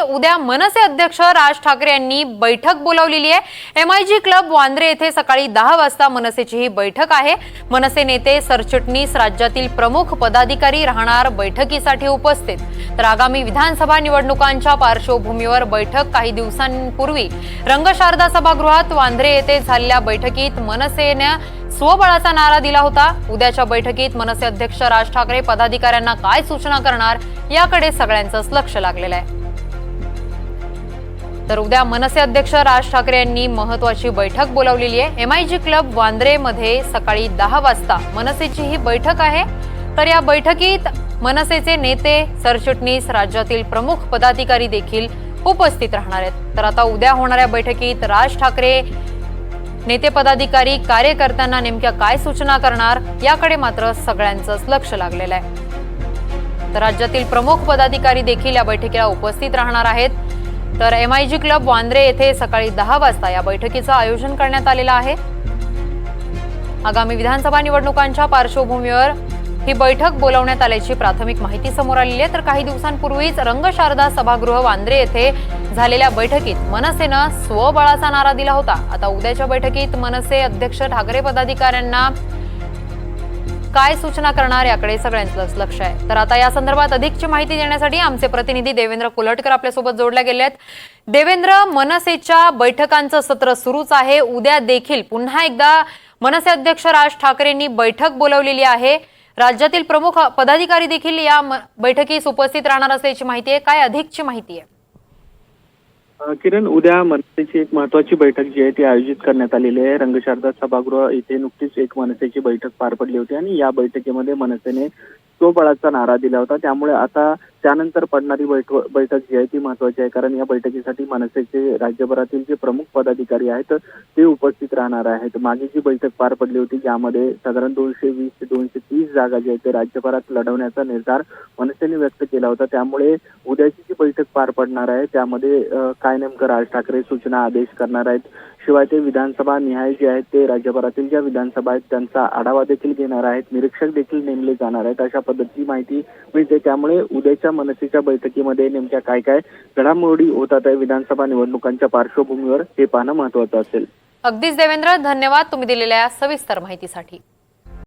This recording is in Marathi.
उद्या मनसे अध्यक्ष राज ठाकरे यांनी बैठक बोलावलेली आहे। MIG क्लब वांद्रे येथे सकाळी 10 वाजता मनसेची ही बैठक आहे। मनसे नेते सरचिटणीस राज्यातील प्रमुख पदाधिकारी राहणार बैठकीसाठी उपस्थित। तर आगामी विधानसभा निवडणुकांच्या पार्श्वभूमीवर बैठक काही दिवसांपूर्वी रंगशारदा सभागृहात वांद्रे येथे झालेल्या बैठकीत मनसेने स्वबळाचा नारा दिला होता। उद्याच्या बैठकीत मनसे अध्यक्ष राज ठाकरे पदाधिकाऱ्यांना काय सूचना करणार याकडे सगळ्यांचंच लक्ष लागलेलं आहे। तर उद्या मनसे अध्यक्ष राज ठाकरे यांनी महत्त्वाची बैठक बोलावलेली आहे। MIG क्लब वांद्रे मध्ये सकाळी 10 वाजता मनसेची ही बैठक आहे। तर या बैठकीत मनसेचे नेते सरचिटणीस राज्यातील प्रमुख पदाधिकारी देखील उपस्थित राहणार आहेत। तर आता उद्या होणाऱ्या बैठकीत राज ठाकरे नेते पदाधिकारी कार्यकर्त्यांना नेमक्या काय सूचना करणार याकडे मात्र सगळ्यांचंच लक्ष लागलेलं आहे। तर राज्यातील प्रमुख पदाधिकारी देखील या बैठकीला उपस्थित राहणार आहेत। तर MIG क्लब वांद्रे येथे सकाळी 10 वाजता या बैठकीचं आयोजन करण्यात आलेलं आहे। आगामी विधानसभा निवडणुकांच्या पार्श्वभूमीवर ही बैठक बोलावण्यात आल्याची प्राथमिक माहिती समोर आलेली आहे। तर काही दिवसांपूर्वीच रंगशारदा सभागृह वांद्रे येथे झालेल्या बैठकीत मनसेनं स्वबळाचा नारा दिला होता। आता उद्याच्या बैठकीत मनसे अध्यक्ष ठाकरे पदाधिकाऱ्यांना काय सूचना करणार याकडे सगळ्यांचंच लक्ष आहे। तर आता या संदर्भात अधिकची माहिती देण्यासाठी आमचे प्रतिनिधी देवेंद्र कुलटकर आपल्यासोबत जोडले गेले आहेत। देवेंद्र, मनसेच्या बैठकांचं सत्र सुरूच आहे। उद्या देखील पुन्हा एकदा मनसे अध्यक्ष राज ठाकरेंनी बैठक बोलावलेली आहे। राज्यातील प्रमुख पदाधिकारी देखील या बैठकीस उपस्थित राहणार असल्याची माहिती आहे। काय अधिकची माहिती आहे? किरण, उद्या मनसेची एक महत्वाची बैठक जी आहे ती आयोजित करण्यात आलेली आहे। रंगशारदा सभागृह इथे नुकतीच एक मनसेची बैठक पार पडली होती आणि या बैठकीमध्ये मनसेने स्वबळाचा नारा दिला होता। त्यामुळे आता त्यानंतर पडणारी बैठक जी आहे ती महत्वाची आहे, कारण या बैठकीसाठी मनसेचे राज्यभरातील जे प्रमुख पदाधिकारी आहेत ते उपस्थित राहणार आहेत। मागे जी बैठक पार पडली होती ज्यामध्ये साधारण 220 ते 230 जागा जी आहेत ते राज्यभरात लढवण्याचा निर्धार मनसेने व्यक्त केला होता। त्यामुळे उद्याची जी बैठक पार पडणार आहे त्यामध्ये काय नेमकं राज ठाकरे सूचना आदेश करणार आहेत, शिवाय ते विधानसभा निहाय जे आहेत ते राज्यभरातील ज्या विधानसभा आहेत त्यांचा आढावा देखील घेणार आहेत, निरीक्षक देखील नेमले जाणार आहेत, अशा पद्धतीची माहिती मिळते। त्यामुळे उद्याच्या मनसेच्या बैठकीमध्ये नेमक्या काय काय घडामोडी होतात आहे विधानसभा निवडणुकांच्या पार्श्वभूमीवर हे पाहणं महत्त्वाचं असेल। अगदीच देवेंद्र, धन्यवाद तुम्ही दिलेल्या सविस्तर माहितीसाठी।